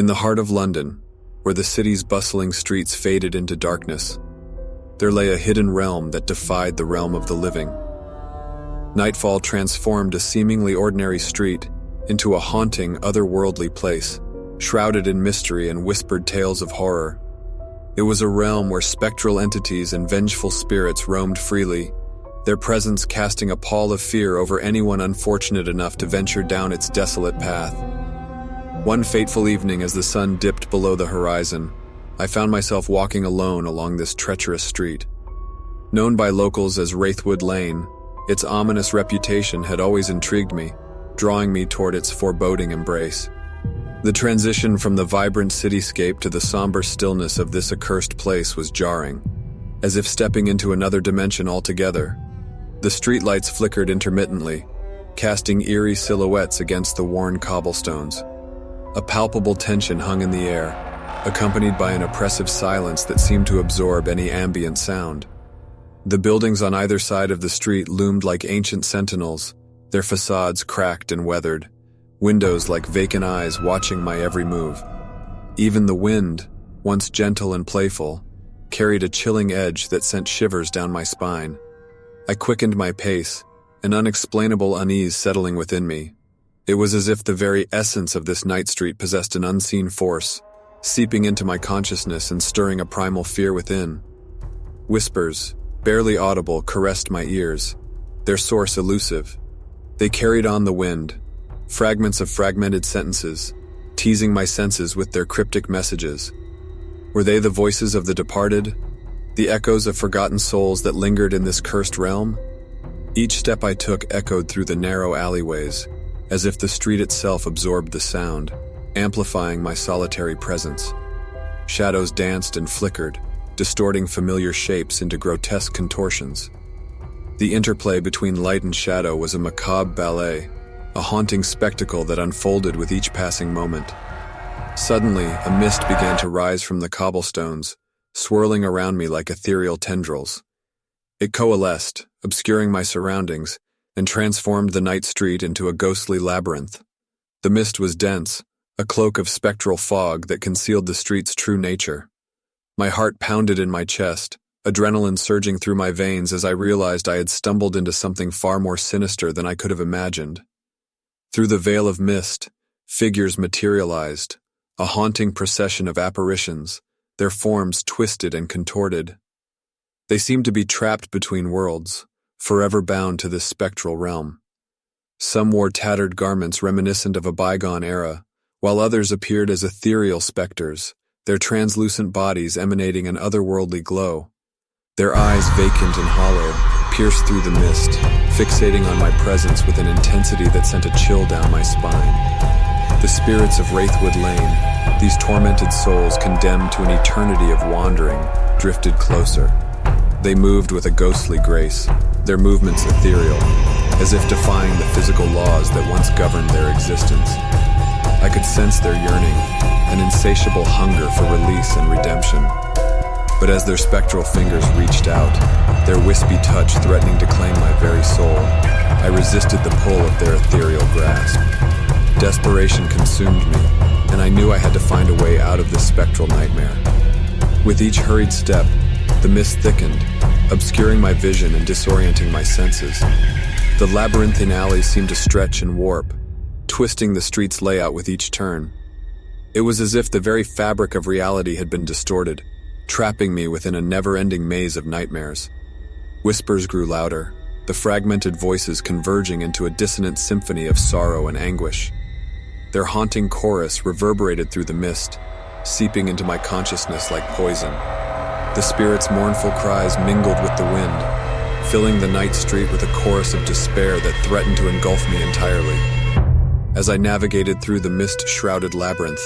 In the heart of London, where the city's bustling streets faded into darkness, there lay a hidden realm that defied the realm of the living. Nightfall transformed a seemingly ordinary street into a haunting, otherworldly place, shrouded in mystery and whispered tales of horror. It was a realm where spectral entities and vengeful spirits roamed freely, their presence casting a pall of fear over anyone unfortunate enough to venture down its desolate path. One fateful evening, as the sun dipped below the horizon, I found myself walking alone along this treacherous street. Known by locals as Wraithwood Lane, its ominous reputation had always intrigued me, drawing me toward its foreboding embrace. The transition from the vibrant cityscape to the somber stillness of this accursed place was jarring, as if stepping into another dimension altogether. The streetlights flickered intermittently, casting eerie silhouettes against the worn cobblestones. A palpable tension hung in the air, accompanied by an oppressive silence that seemed to absorb any ambient sound. The buildings on either side of the street loomed like ancient sentinels, their facades cracked and weathered, windows like vacant eyes watching my every move. Even the wind, once gentle and playful, carried a chilling edge that sent shivers down my spine. I quickened my pace, an unexplainable unease settling within me. It was as if the very essence of this night street possessed an unseen force, seeping into my consciousness and stirring a primal fear within. Whispers, barely audible, caressed my ears, their source elusive. They carried on the wind, fragments of fragmented sentences, teasing my senses with their cryptic messages. Were they the voices of the departed, the echoes of forgotten souls that lingered in this cursed realm? Each step I took echoed through the narrow alleyways, as if the street itself absorbed the sound, amplifying my solitary presence. Shadows danced and flickered, distorting familiar shapes into grotesque contortions. The interplay between light and shadow was a macabre ballet, a haunting spectacle that unfolded with each passing moment. Suddenly, a mist began to rise from the cobblestones, swirling around me like ethereal tendrils. It coalesced, obscuring my surroundings, and transformed the night street into a ghostly labyrinth. The mist was dense, a cloak of spectral fog that concealed the street's true nature. My heart pounded in my chest, adrenaline surging through my veins as I realized I had stumbled into something far more sinister than I could have imagined. Through the veil of mist, figures materialized, a haunting procession of apparitions, their forms twisted and contorted. They seemed to be trapped between worlds, forever bound to this spectral realm. Some wore tattered garments reminiscent of a bygone era, while others appeared as ethereal specters, their translucent bodies emanating an otherworldly glow. Their eyes, vacant and hollow, pierced through the mist, fixating on my presence with an intensity that sent a chill down my spine. The spirits of Wraithwood Lane, these tormented souls condemned to an eternity of wandering, drifted closer. They moved with a ghostly grace, their movements ethereal, as if defying the physical laws that once governed their existence. I could sense their yearning, an insatiable hunger for release and redemption. But as their spectral fingers reached out, their wispy touch threatening to claim my very soul, I resisted the pull of their ethereal grasp. Desperation consumed me, and I knew I had to find a way out of this spectral nightmare. With each hurried step, the mist thickened, obscuring my vision and disorienting my senses. The labyrinthine alleys seemed to stretch and warp, twisting the street's layout with each turn. It was as if the very fabric of reality had been distorted, trapping me within a never-ending maze of nightmares. Whispers grew louder, the fragmented voices converging into a dissonant symphony of sorrow and anguish. Their haunting chorus reverberated through the mist, seeping into my consciousness like poison. The spirits' mournful cries mingled with the wind, filling the night street with a chorus of despair that threatened to engulf me entirely. As I navigated through the mist-shrouded labyrinth,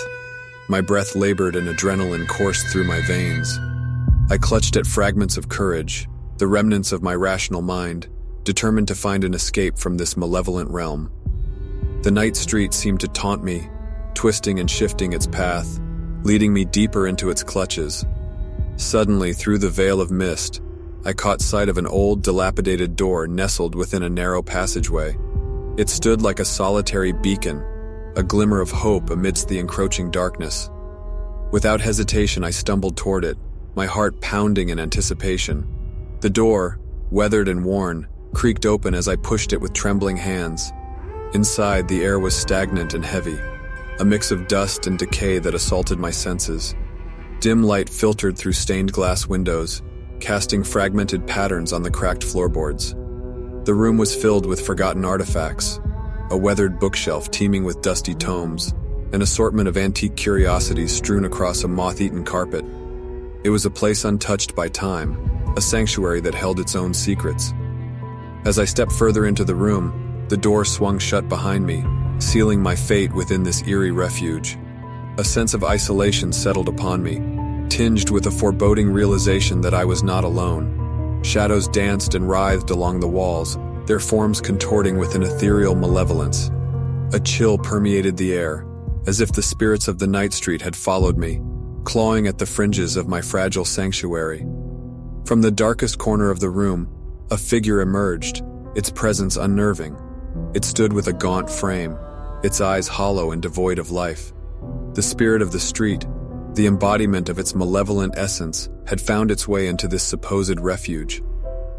my breath labored and adrenaline coursed through my veins. I clutched at fragments of courage, the remnants of my rational mind, determined to find an escape from this malevolent realm. The night street seemed to taunt me, twisting and shifting its path, leading me deeper into its clutches. Suddenly, through the veil of mist, I caught sight of an old, dilapidated door nestled within a narrow passageway. It stood like a solitary beacon, a glimmer of hope amidst the encroaching darkness. Without hesitation, I stumbled toward it, my heart pounding in anticipation. The door, weathered and worn, creaked open as I pushed it with trembling hands. Inside, the air was stagnant and heavy, a mix of dust and decay that assaulted my senses. Dim light filtered through stained glass windows, casting fragmented patterns on the cracked floorboards. The room was filled with forgotten artifacts, a weathered bookshelf teeming with dusty tomes, an assortment of antique curiosities strewn across a moth-eaten carpet. It was a place untouched by time, a sanctuary that held its own secrets. As I stepped further into the room, the door swung shut behind me, sealing my fate within this eerie refuge. A sense of isolation settled upon me, tinged with a foreboding realization that I was not alone. Shadows danced and writhed along the walls, their forms contorting with an ethereal malevolence. A chill permeated the air, as if the spirits of the night street had followed me, clawing at the fringes of my fragile sanctuary. From the darkest corner of the room, a figure emerged, its presence unnerving. It stood with a gaunt frame, its eyes hollow and devoid of life. The spirit of the street, the embodiment of its malevolent essence, had found its way into this supposed refuge.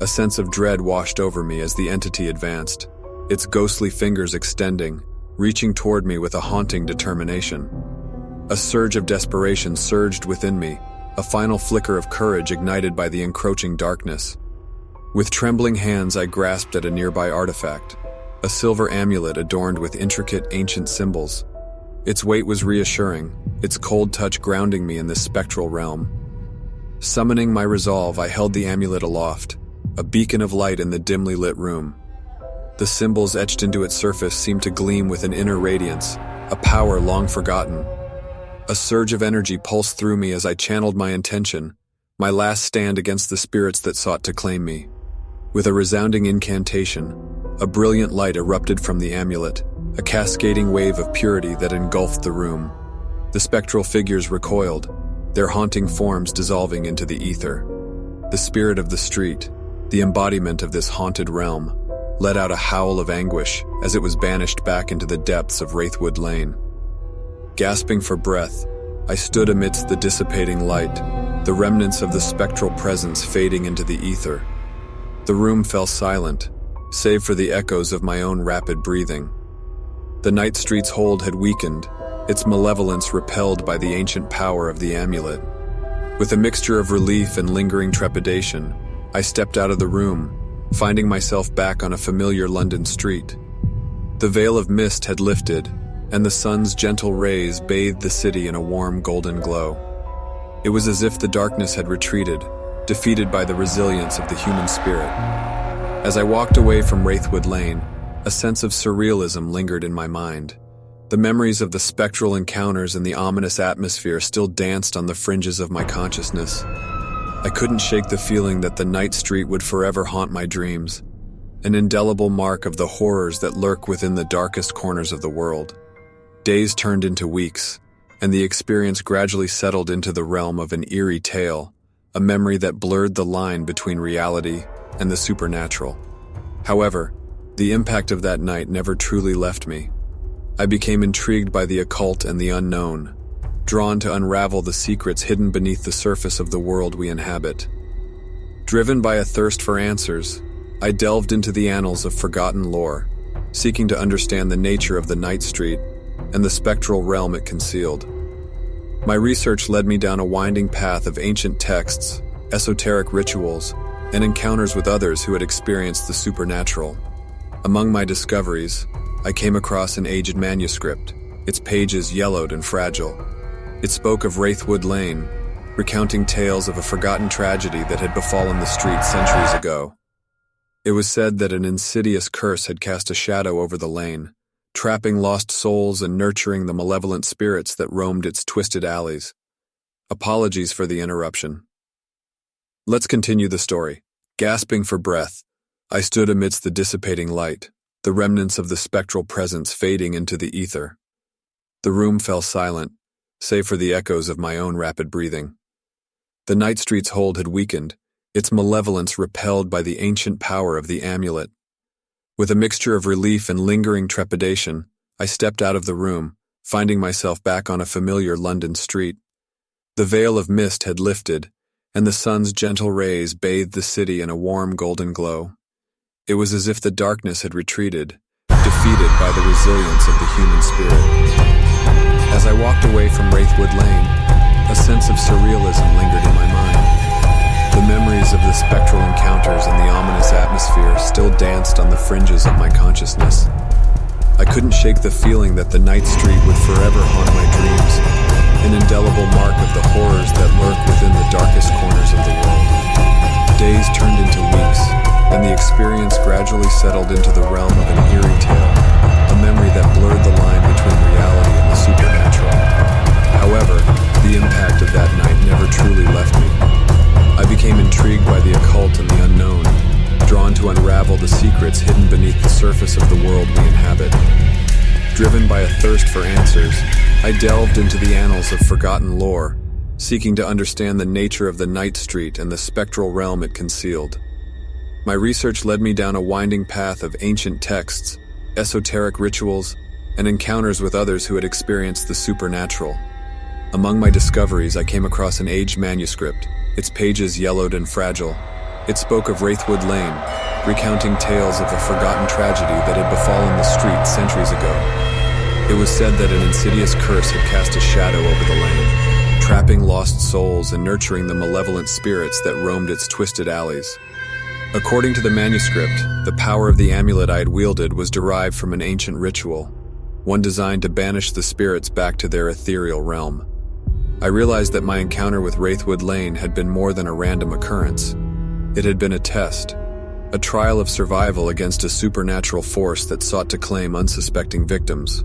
A sense of dread washed over me as the entity advanced, its ghostly fingers extending, reaching toward me with a haunting determination. A surge of desperation surged within me, a final flicker of courage ignited by the encroaching darkness. With trembling hands, I grasped at a nearby artifact, a silver amulet adorned with intricate ancient symbols. Its weight was reassuring, its cold touch grounding me in this spectral realm. Summoning my resolve, I held the amulet aloft, a beacon of light in the dimly lit room. The symbols etched into its surface seemed to gleam with an inner radiance, a power long forgotten. A surge of energy pulsed through me as I channeled my intention, my last stand against the spirits that sought to claim me. With a resounding incantation, a brilliant light erupted from the amulet, a cascading wave of purity that engulfed the room. The spectral figures recoiled, their haunting forms dissolving into the ether. The spirit of the street, the embodiment of this haunted realm, let out a howl of anguish as it was banished back into the depths of Wraithwood Lane. Gasping for breath, I stood amidst the dissipating light, the remnants of the spectral presence fading into the ether. The room fell silent, save for the echoes of my own rapid breathing. The night street's hold had weakened, its malevolence repelled by the ancient power of the amulet. With a mixture of relief and lingering trepidation, I stepped out of the room, finding myself back on a familiar London street. The veil of mist had lifted, and the sun's gentle rays bathed the city in a warm golden glow. It was as if the darkness had retreated, defeated by the resilience of the human spirit. As I walked away from Wraithwood Lane, a sense of surrealism lingered in my mind. The memories of the spectral encounters and the ominous atmosphere still danced on the fringes of my consciousness. I couldn't shake the feeling that the night street would forever haunt my dreams, an indelible mark of the horrors that lurk within the darkest corners of the world. Days turned into weeks, and the experience gradually settled into the realm of an eerie tale, a memory that blurred the line between reality and the supernatural. However, the impact of that night never truly left me. I became intrigued by the occult and the unknown, drawn to unravel the secrets hidden beneath the surface of the world we inhabit. Driven by a thirst for answers, I delved into the annals of forgotten lore, seeking to understand the nature of the night street and the spectral realm it concealed. My research led me down a winding path of ancient texts, esoteric rituals, and encounters with others who had experienced the supernatural. Among my discoveries, I came across an aged manuscript, its pages yellowed and fragile. It spoke of Wraithwood Lane, recounting tales of a forgotten tragedy that had befallen the street centuries ago. It was said that an insidious curse had cast a shadow over the lane, trapping lost souls and nurturing the malevolent spirits that roamed its twisted alleys. Apologies for the interruption. Let's continue the story. Gasping for breath, I stood amidst the dissipating light, the remnants of the spectral presence fading into the ether. The room fell silent, save for the echoes of my own rapid breathing. The night street's hold had weakened, its malevolence repelled by the ancient power of the amulet. With a mixture of relief and lingering trepidation, I stepped out of the room, finding myself back on a familiar London street. The veil of mist had lifted, and the sun's gentle rays bathed the city in a warm golden glow. It was as if the darkness had retreated, defeated by the resilience of the human spirit. As I walked away from Wraithwood Lane, a sense of surrealism lingered in my mind. The memories of the spectral encounters and the ominous atmosphere still danced on the fringes of my consciousness. I couldn't shake the feeling that the night street would forever haunt my dreams, an indelible mark of the horrors that lurk within the darkest corners of the world. Days turned into weeks, and the experience gradually settled into the realm of an eerie tale, a memory that blurred the line between reality and the supernatural. However, the impact of that night never truly left me. I became intrigued by the occult and the unknown, drawn to unravel the secrets hidden beneath the surface of the world we inhabit. Driven by a thirst for answers, I delved into the annals of forgotten lore, seeking to understand the nature of the night street and the spectral realm it concealed. My research led me down a winding path of ancient texts, esoteric rituals, and encounters with others who had experienced the supernatural. Among my discoveries, I came across an aged manuscript, its pages yellowed and fragile. It spoke of Wraithwood Lane, recounting tales of a forgotten tragedy that had befallen the street centuries ago. It was said that an insidious curse had cast a shadow over the lane, trapping lost souls and nurturing the malevolent spirits that roamed its twisted alleys. According to the manuscript, the power of the amulet I had wielded was derived from an ancient ritual, one designed to banish the spirits back to their ethereal realm. I realized that my encounter with Wraithwood Lane had been more than a random occurrence. It had been a test, a trial of survival against a supernatural force that sought to claim unsuspecting victims.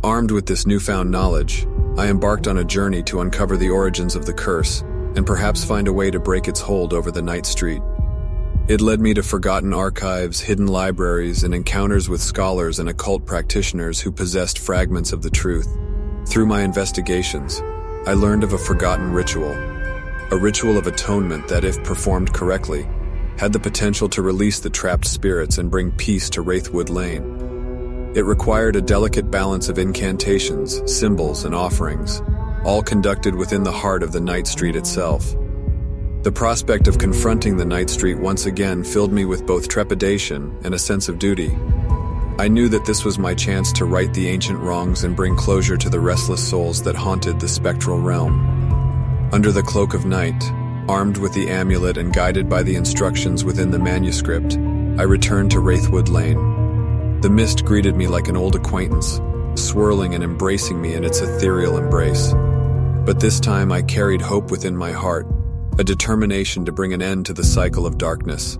Armed with this newfound knowledge, I embarked on a journey to uncover the origins of the curse and perhaps find a way to break its hold over the night street. It led me to forgotten archives, hidden libraries, and encounters with scholars and occult practitioners who possessed fragments of the truth. Through my investigations, I learned of a forgotten ritual, a ritual of atonement that, if performed correctly, had the potential to release the trapped spirits and bring peace to Wraithwood Lane. It required a delicate balance of incantations, symbols, and offerings, all conducted within the heart of the night street itself. The prospect of confronting the night street once again filled me with both trepidation and a sense of duty. I knew that this was my chance to right the ancient wrongs and bring closure to the restless souls that haunted the spectral realm. Under the cloak of night, armed with the amulet and guided by the instructions within the manuscript, I returned to Wraithwood Lane. The mist greeted me like an old acquaintance, swirling and embracing me in its ethereal embrace. But this time I carried hope within my heart, a determination to bring an end to the cycle of darkness.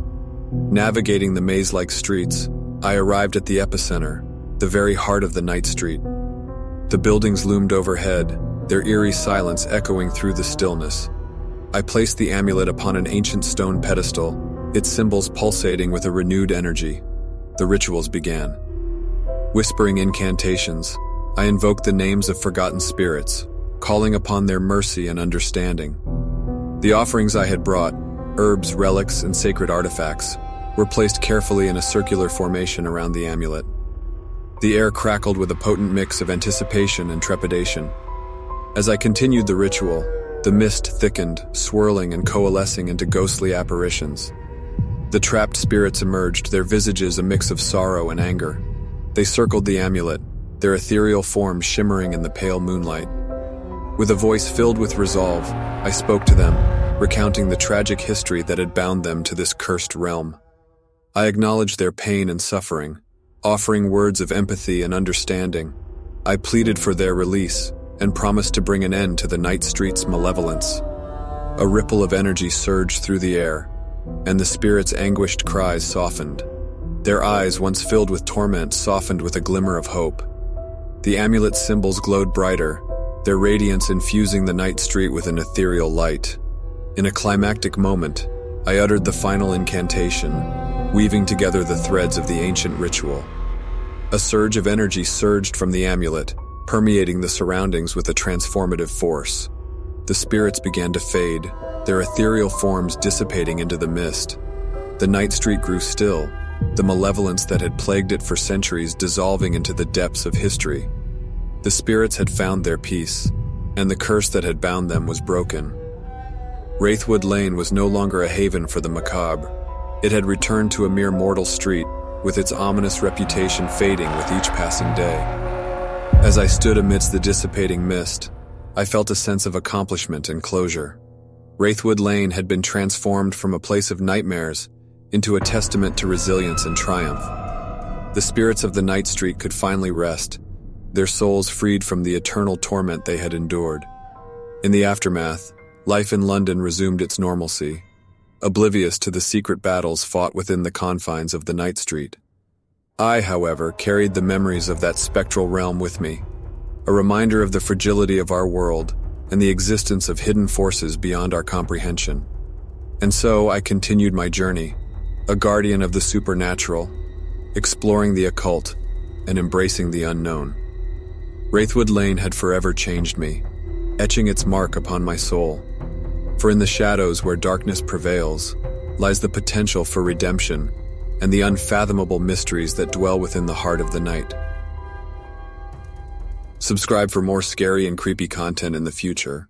Navigating the maze-like streets, I arrived at the epicenter, the very heart of the night street. The buildings loomed overhead, their eerie silence echoing through the stillness. I placed the amulet upon an ancient stone pedestal, its symbols pulsating with a renewed energy. The rituals began. Whispering incantations, I invoked the names of forgotten spirits, calling upon their mercy and understanding. The offerings I had brought, herbs, relics, and sacred artifacts, were placed carefully in a circular formation around the amulet. The air crackled with a potent mix of anticipation and trepidation. As I continued the ritual, the mist thickened, swirling and coalescing into ghostly apparitions. The trapped spirits emerged, their visages a mix of sorrow and anger. They circled the amulet, their ethereal forms shimmering in the pale moonlight. With a voice filled with resolve, I spoke to them, recounting the tragic history that had bound them to this cursed realm. I acknowledged their pain and suffering, offering words of empathy and understanding. I pleaded for their release and promised to bring an end to the night street's malevolence. A ripple of energy surged through the air, and the spirits' anguished cries softened. Their eyes, once filled with torment, softened with a glimmer of hope. The amulet's symbols glowed brighter, their radiance infusing the night street with an ethereal light. In a climactic moment, I uttered the final incantation, weaving together the threads of the ancient ritual. A surge of energy surged from the amulet, permeating the surroundings with a transformative force. The spirits began to fade, their ethereal forms dissipating into the mist. The night street grew still, the malevolence that had plagued it for centuries dissolving into the depths of history. The spirits had found their peace, and the curse that had bound them was broken. Wraithwood Lane was no longer a haven for the macabre. It had returned to a mere mortal street, with its ominous reputation fading with each passing day. As I stood amidst the dissipating mist, I felt a sense of accomplishment and closure. Wraithwood Lane had been transformed from a place of nightmares into a testament to resilience and triumph. The spirits of the night street could finally rest, their souls freed from the eternal torment they had endured. In the aftermath, life in London resumed its normalcy, oblivious to the secret battles fought within the confines of the night street. I, however, carried the memories of that spectral realm with me, a reminder of the fragility of our world and the existence of hidden forces beyond our comprehension. And so I continued my journey, a guardian of the supernatural, exploring the occult and embracing the unknown. Wraithwood Lane had forever changed me, etching its mark upon my soul. For in the shadows where darkness prevails lies the potential for redemption and the unfathomable mysteries that dwell within the heart of the night. Subscribe for more scary and creepy content in the future.